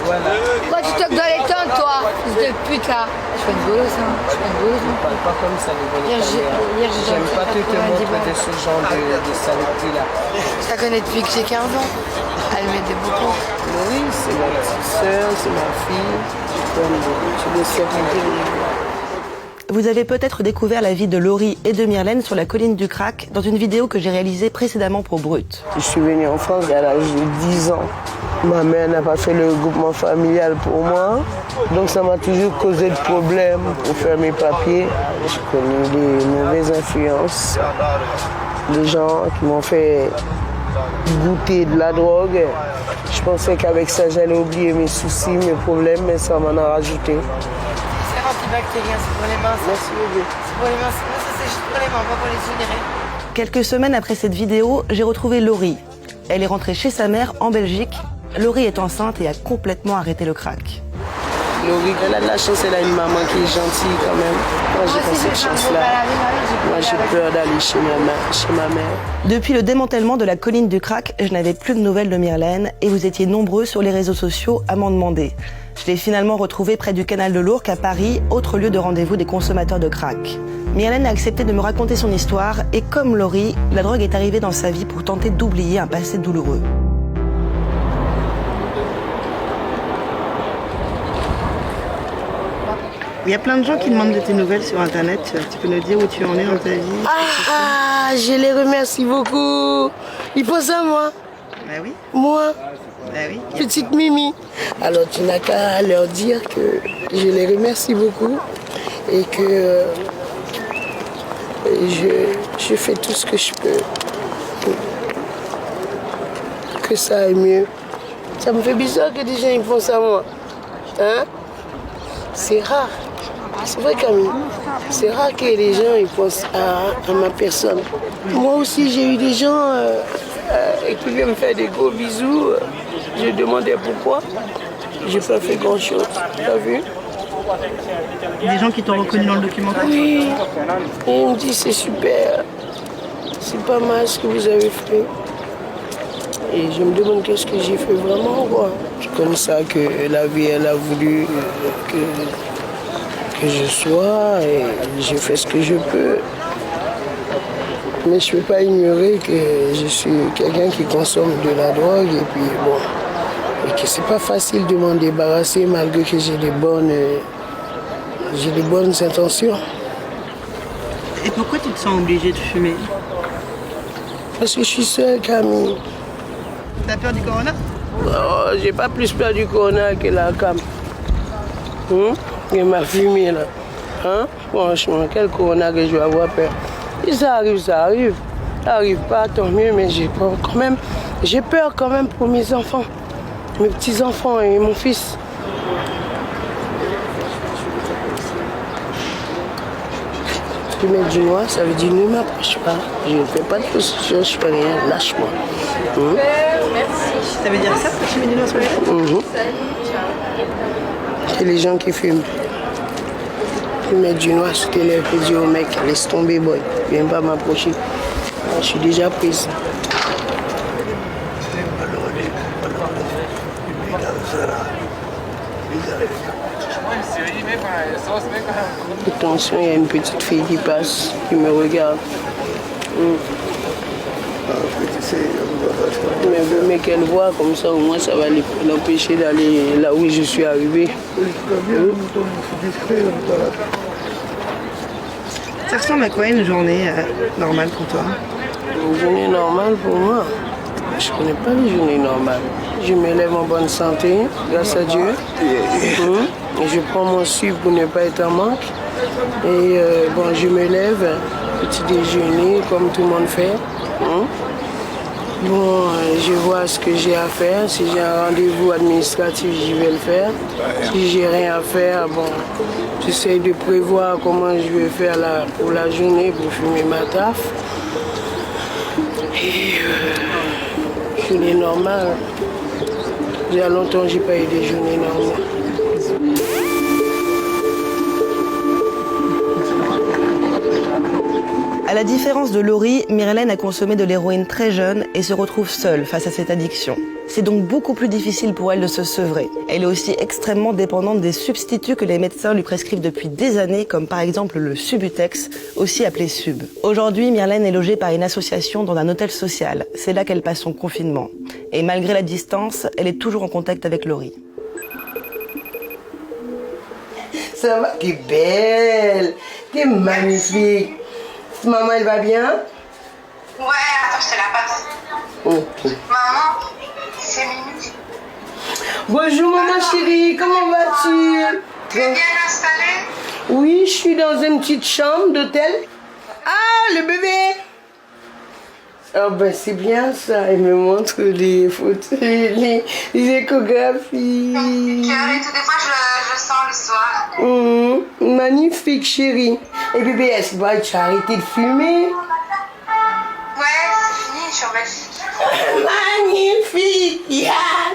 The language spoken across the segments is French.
Voilà. Pourquoi tu toques dans les tentes, toi? Fils de pute, là. Je fais une bolos, hein. Je fais une bolos. Ne parle pas comme ça, les bonnes caméras. J'aime pas que tu te montres de ce genre de saloperie-là. Je la connais depuis que j'ai 15 ans. Elle m'aidait beaucoup. Oui, c'est ma petite soeur, c'est ma fille. Tu le sais pas. Vous avez peut-être découvert la vie de Laurie et de Myrlène sur la colline du Crac dans une vidéo que j'ai réalisée précédemment pour Brut. Je suis venue en France à l'âge de 10 ans. Ma mère n'a pas fait le regroupement familial pour moi, donc ça m'a toujours causé de problèmes pour faire mes papiers. J'ai connu des mauvaises influences, des gens qui m'ont fait goûter de la drogue. Je pensais qu'avec ça j'allais oublier mes soucis, mes problèmes, mais ça m'en a rajouté. C'est antibactérien, c'est pour les mains. Merci beaucoup. C'est pour les mains, ça c'est juste pour les mains, pas pour les générer. Quelques semaines après cette vidéo, j'ai retrouvé Laurie. Elle est rentrée chez sa mère en Belgique. Laurie est enceinte et a complètement arrêté le crack. Laurie, elle a de la chance, elle a une maman qui est gentille quand même. Moi, j'ai pas cette chance-là. Moi, j'ai peur d'aller chez ma mère. Depuis le démantèlement de la colline du Crac, je n'avais plus de nouvelles de Myrlène et vous étiez nombreux sur les réseaux sociaux à m'en demander. Je l'ai finalement retrouvée près du canal de l'Ourcq à Paris, autre lieu de rendez-vous des consommateurs de crack. Myrlène a accepté de me raconter son histoire et comme Laurie, la drogue est arrivée dans sa vie pour tenter d'oublier un passé douloureux. Il y a plein de gens qui demandent de tes nouvelles sur Internet. Tu peux nous dire où tu en es dans ta vie? Je les remercie beaucoup. Ils pensent à moi. Bah oui. Moi, Bah oui. petite Mimi. Alors tu n'as qu'à leur dire que je les remercie beaucoup et que je fais tout ce que je peux pour que ça aille mieux. Ça me fait bizarre que des gens ils pensent à moi. Hein? C'est rare. C'est vrai, Camille. C'est rare que les gens ils pensent à ma personne. Moi aussi, j'ai eu des gens qui viennent me faire des gros bisous. Je demandais pourquoi. J'ai pas fait grand-chose. T'as vu? Des gens qui t'ont reconnu dans le documentaire? Oui. Et ils me disent c'est super. C'est pas mal ce que vous avez fait. Et je me demande qu'est-ce que j'ai fait vraiment, quoi. C'est comme ça que la vie, elle a voulu que je sois et j'ai fait ce que je peux. Mais je ne peux pas ignorer que je suis quelqu'un qui consomme de la drogue et puis bon, et que c'est pas facile de m'en débarrasser malgré que j'ai des bonnes intentions. Et pourquoi tu te sens obligée de fumer? Parce que je suis seule, Camille. T'as peur du corona? Oh, j'ai pas plus peur du corona que la cam. Et ma fumée là. Hein? Franchement, quel corona que je vais avoir peur. Et ça arrive, ça arrive. Ça arrive pas, tant mieux, mais j'ai peur quand même pour mes enfants. Mes petits-enfants et mon fils. Tu mets du noir, ça veut dire ne m'approche pas. Je ne fais pas de position, je fais rien, lâche-moi. Ça veut dire ça, tu mets du noir sur les lèvres? C'est les gens qui fument. Tu mets du noir sur tes lèvres et dis au mec, laisse tomber, boy. Viens pas m'approcher. Je suis déjà prise. Attention, il y a une petite fille qui passe, qui me regarde. Mais qu'elle voit comme ça, au moins ça va l'empêcher d'aller là où je suis arrivé. Ça ressemble à quoi une journée normale pour toi? Une journée normale pour moi? Je ne connais pas les journées normales. Je me lève en bonne santé, grâce à Dieu. Et je prends mon sucre pour ne pas être en manque. Et bon, je me lève, petit déjeuner, comme tout le monde fait. Bon, je vois ce que j'ai à faire. Si j'ai un rendez-vous administratif, j'y vais le faire. Si j'ai rien à faire, bon, j'essaie de prévoir comment je vais faire pour la journée pour fumer ma taf. Et journée normale. Il y a longtemps, j'ai pas eu des journées normales. À la différence de Laurie, Myrlène a consommé de l'héroïne très jeune et se retrouve seule face à cette addiction. C'est donc beaucoup plus difficile pour elle de se sevrer. Elle est aussi extrêmement dépendante des substituts que les médecins lui prescrivent depuis des années, comme par exemple le Subutex, aussi appelé Sub. Aujourd'hui, Myrlène est logée par une association dans un hôtel social. C'est là qu'elle passe son confinement. Et malgré la distance, elle est toujours en contact avec Laurie. Ça va, t'es belle, t'es magnifique. Maman, elle va bien? Ouais, attends, je te la passe. Ok. Maman, c'est Mimi. Bonjour maman chérie, comment vas-tu? Tu es bien installée? Oui, je suis dans une petite chambre d'hôtel. Ah, le bébé! Oh ben c'est bien ça, elle me montre les photos, les échographies. Cœur et tout, des fois je sens le soir. Magnifique chérie. Et bébé, est-ce que tu as arrêté de fumer? Ouais, c'est fini, je suis en Belgique. Magnifique! Yeah.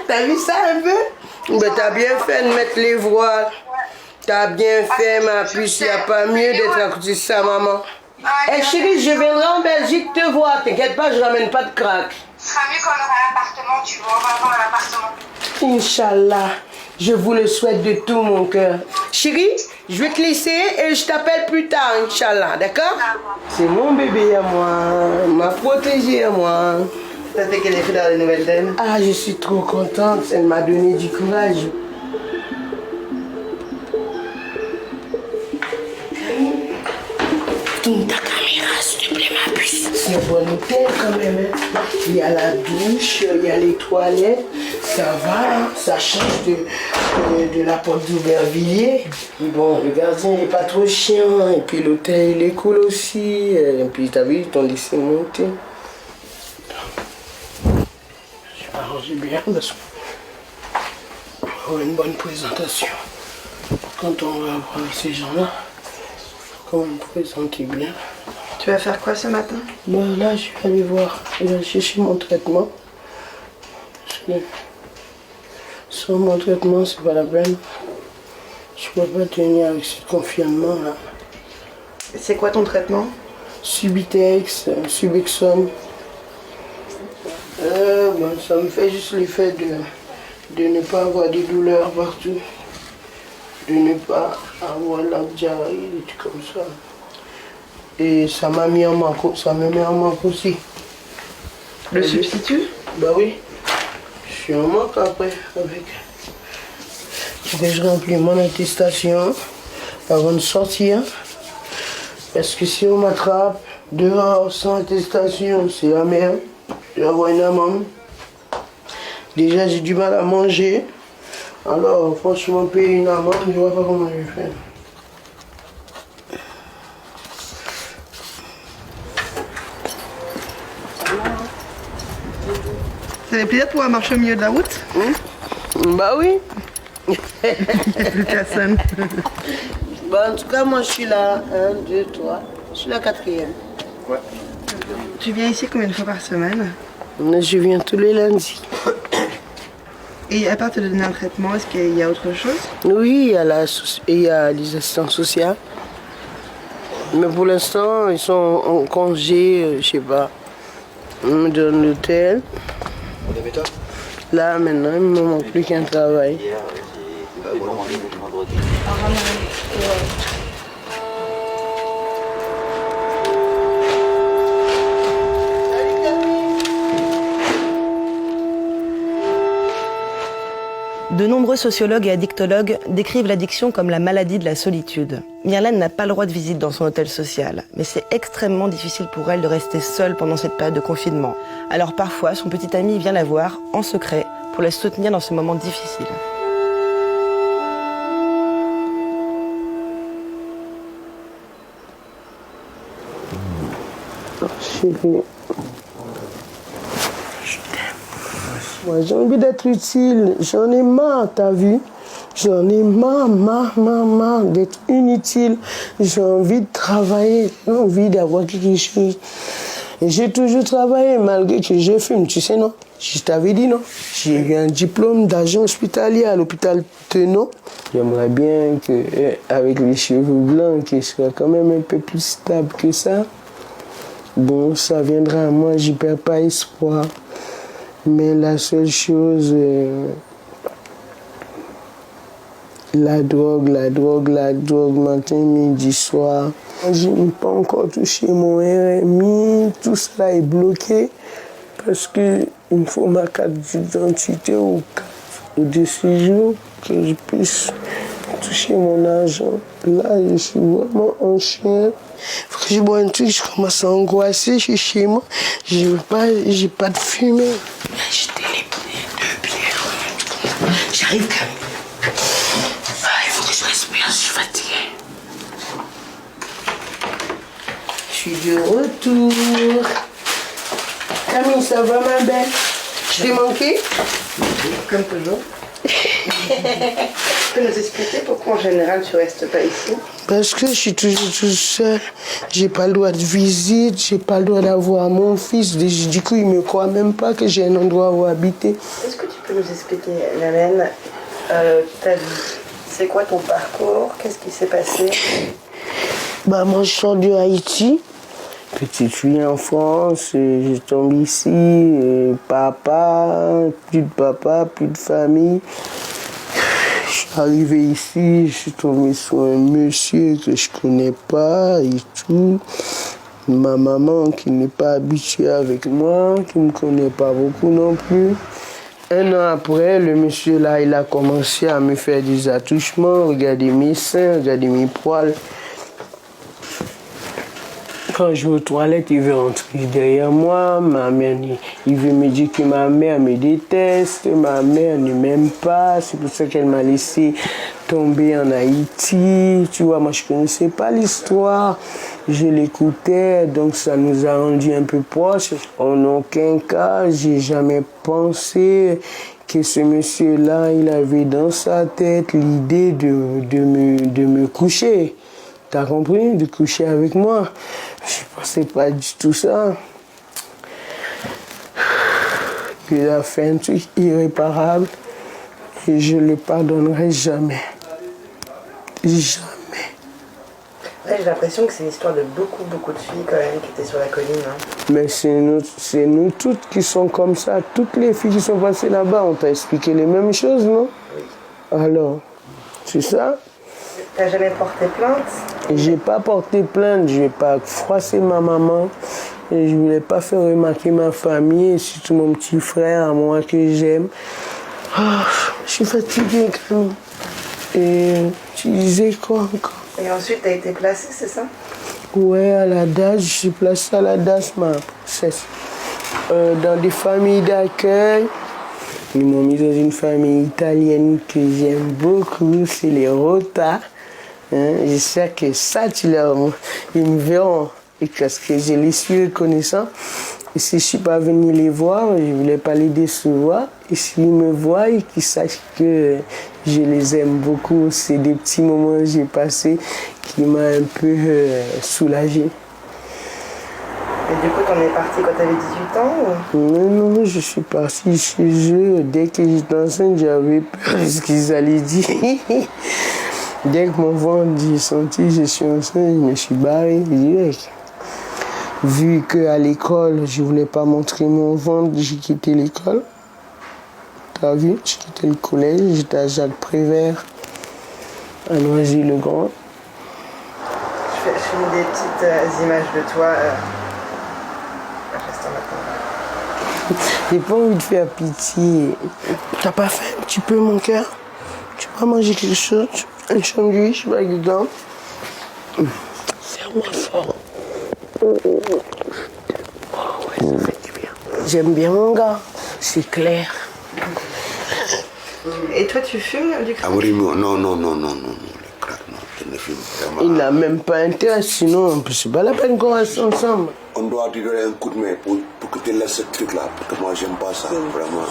T'as vu ça un peu? Ben t'as bien fait de mettre les voiles. T'as bien fait ma puce, y a pas mieux d'être à côté de sa maman. Eh chérie, je viendrai en Belgique te voir, t'inquiète pas, je ramène pas de crack. Ce sera mieux quand on aura l'appartement, tu vois, on va avoir un appartement. Inch'Allah, je vous le souhaite de tout mon cœur. Chérie, je vais te laisser et je t'appelle plus tard, Inch'Allah, d'accord? C'est mon bébé à moi, ma protégée à moi. Ça fait quel effet dans les nouvelles d'elle? Ah, je suis trop contente, elle m'a donné du courage. Tourne ta caméra, s'il te plaît, ma puce. C'est un bon hôtel quand même. Hein. Il y a la douche, il y a les toilettes. Ça va, hein. Ça change de la porte d'Aubervilliers. Bon, le gardien n'est pas trop chiant. Et puis l'hôtel, il est cool aussi. Et puis t'as vu, ils t'ont laissé monter. Je vais arranger bien parce qu'on va avoir une bonne présentation. Quand on va voir ces gens-là. Comment me présenter bien. Tu vas faire quoi ce matin? Bon, là, je vais aller voir. Je vais aller chercher mon traitement. Sans mon traitement, c'est pas la peine. Je peux pas tenir avec ce confinement là. C'est quoi ton traitement? Subutex, Subexone. Bon, ça me fait juste l'effet de ne pas avoir des douleurs partout. De ne pas avoir la diarrhée, des trucs comme ça. Et ça m'a mis en manque, ça me met en manque aussi. Le substitut? Bah oui. Je suis en manque après avec. Il faut que je remplis mon attestation avant de sortir. Parce que si on m'attrape dehors sans attestation, c'est la merde. Je vais avoir une amende. Déjà j'ai du mal à manger. Alors, franchement, payer une amende, je ne vois pas comment je vais faire. Ça fait plaisir de pouvoir marcher au milieu de la route? Bah oui. Plus personne. Bah, en tout cas, moi, je suis là. 1, 2, 3. Je suis la 4e. Ouais. Tu viens ici combien de fois par semaine? Je viens tous les lundis. Et à part te donner un traitement, est-ce qu'il y a autre chose? Oui, il y a les assistants sociaux. Mais pour l'instant, ils sont en congé, je sais pas. On me donne l'hôtel. Là, maintenant, il ne me manque plus qu'un travail. De nombreux sociologues et addictologues décrivent l'addiction comme la maladie de la solitude. Myrlène n'a pas le droit de visite dans son hôtel social, mais c'est extrêmement difficile pour elle de rester seule pendant cette période de confinement. Alors parfois, son petit ami vient la voir, en secret, pour la soutenir dans ce moment difficile. Chérie, je t'aime. Moi, j'ai envie d'être utile. J'en ai marre, t'as vu? J'en ai marre d'être inutile. J'ai envie de travailler. J'ai envie d'avoir quelque chose. Et j'ai toujours travaillé malgré que je fume, tu sais, non? Je t'avais dit, non? J'ai eu un diplôme d'agent hospitalier à l'hôpital Tenon. J'aimerais bien qu'avec les cheveux blancs, qu'il soit quand même un peu plus stable que ça. Bon, ça viendra à moi, j'y perds pas espoir. Mais la seule chose, la drogue, matin, midi, soir. Je n'ai pas encore touché mon RMI, tout cela est bloqué parce qu'il me faut ma carte d'identité ou carte de séjour que je puisse toucher mon argent. Là, je suis vraiment en chien. Faut que je bois un truc, je commence à angoisser, je suis chez moi, j'ai pas de fumée. J'étais les deux bières. J'arrive quand même. Il faut que je respire, je suis fatiguée. Je suis de retour. Camille, ça va ma belle? Je t'ai manqué? Comme toujours. Tu peux nous expliquer pourquoi en général tu restes pas ici? Parce que je suis toujours tout seul. J'ai pas le droit de visite, j'ai pas le droit d'avoir mon fils. Du coup, il me croit même pas que j'ai un endroit où habiter. Est-ce que tu peux nous expliquer, Nalène, ta vie? C'est quoi ton parcours? Qu'est-ce qui s'est passé? Bah, moi, je sors de Haïti. Petite fille en France, je tombe ici, plus de famille. Je suis arrivé ici, je suis tombé sur un monsieur que je connais pas et tout. Ma maman qui n'est pas habituée avec moi, qui ne me connaît pas beaucoup non plus. Un an après, le monsieur là, il a commencé à me faire des attouchements, regarder mes seins, regarder mes poils. Quand je vais aux toilettes, il veut rentrer derrière moi. Ma mère, il veut me dire que ma mère me déteste, ma mère ne m'aime pas. C'est pour ça qu'elle m'a laissé tomber en Haïti. Tu vois, moi, je ne connaissais pas l'histoire. Je l'écoutais, donc ça nous a rendus un peu proches. En aucun cas, j'ai jamais pensé que ce monsieur-là, il avait dans sa tête l'idée de me coucher. T'as compris? De coucher avec moi. Je pensais pas du tout ça. Il a fait un truc irréparable et je le pardonnerai jamais. Jamais. Ouais, j'ai l'impression que c'est l'histoire de beaucoup de filles quand même qui étaient sur la colline. Hein. Mais c'est nous toutes qui sont comme ça. Toutes les filles qui sont passées là-bas, on t'a expliqué les mêmes choses, non? Oui. Alors, c'est ça? T'as jamais porté plainte? J'ai pas porté plainte, je vais pas froisser ma maman. Et je voulais pas faire remarquer ma famille, et surtout mon petit frère à moi que j'aime. Oh, je suis fatiguée quand même. Et tu disais quoi encore? Et ensuite t'as été placée, c'est ça? Ouais, à la DAS, je suis placée à la DAS, ma princesse. Dans des familles d'accueil. Ils m'ont mis dans une famille italienne que j'aime beaucoup, c'est les Rota. Hein, j'espère que ça, ils me verront. Et parce que je les suis reconnaissants. Et si je ne suis pas venu les voir, je ne voulais pas les décevoir. Et s'ils me voient, et qu'ils sachent que je les aime beaucoup. C'est des petits moments que j'ai passés qui m'ont un peu soulagé. Et du coup, t'en es partie quand t'avais 18 ans ou... Non, je suis partie chez eux. Dès que j'étais enceinte, j'avais peur de ce qu'ils allaient dire. Dès que mon ventre est senti, je suis enceinte, je me suis barré direct. Vu qu'à l'école, je ne voulais pas montrer mon ventre, j'ai quitté l'école. T'as vu? J'ai quitté le collège, j'étais à Jacques Prévert, à Noisy-le-Grand. Je fais des petites images de toi. Reste en attendant. J'ai pas envie de faire pitié. T'as pas faim un petit peu, mon cœur? Tu vas manger quelque chose? Un sandwich, par exemple? Serre-moi fort. Oh ouais, ça fait du bien. J'aime bien mon gars, c'est clair. Et toi, tu fumes du crack? Non, le crack, non, je ne fume vraiment. Il n'a même pas intérêt, sinon c'est pas la peine qu'on reste ensemble. On doit te donner un coup de main pour que tu laisses ce truc-là, parce que moi, j'aime pas ça, vraiment.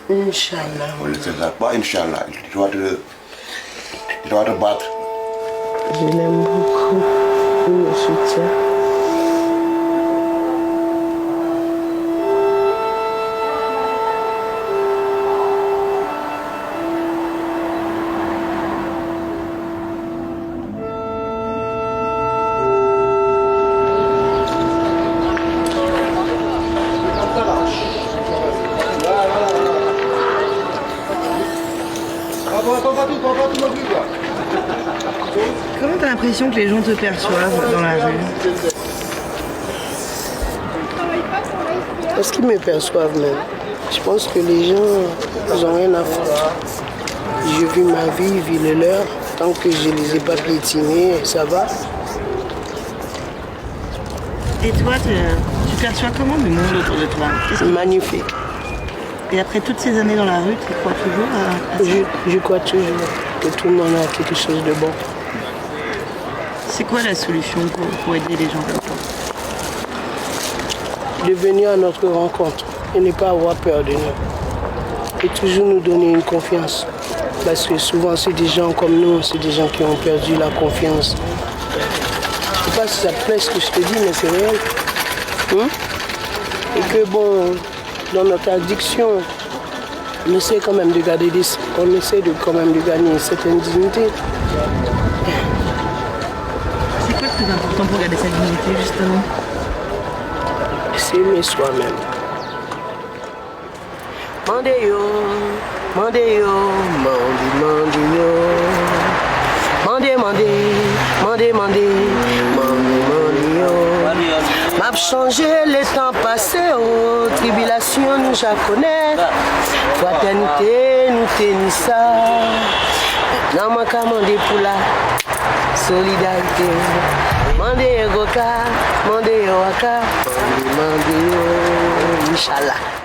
Inch'Allah. On ne fait ça pas, Inch'Allah. Tu dois te battre. Je l'aime beaucoup. Il me soutient. Comment t'as l'impression que les gens te perçoivent dans la rue? Est-ce qu'ils me perçoivent même? Je pense que les gens, ils n'ont rien à foutre. Je vis ma vie, ils vivent le leur. Tant que je ne les ai pas piétinés, ça va. Et toi, tu perçois comment le monde autour de toi? Magnifique. Et après toutes ces années dans la rue, tu crois toujours à ça? Je crois toujours que tout le monde a quelque chose de bon. C'est quoi la solution pour aider les gens comme toi? De venir à notre rencontre et ne pas avoir peur de nous. Et toujours nous donner une confiance. Parce que souvent, c'est des gens comme nous, c'est des gens qui ont perdu la confiance. Je ne sais pas si ça te plaît ce que je te dis, mais c'est réel. Et que bon, dans notre addiction, on essaie quand même de garder on essaie quand même de gagner une certaine dignité. C'est quoi le plus important pour garder sa dignité, justement? C'est aimer soi-même. Mandéo, mandéo, mandéo. Mandé, mandé, mandé, mandé, mandé, m'a changé les temps passés, oh, tribulation nous j'en connais. Fraternité, nous tenons ça. Maintenant, moi, qu'à mandé pour la solidarité. Mandé, goka, mandé, waka, mandé, Inch'Allah.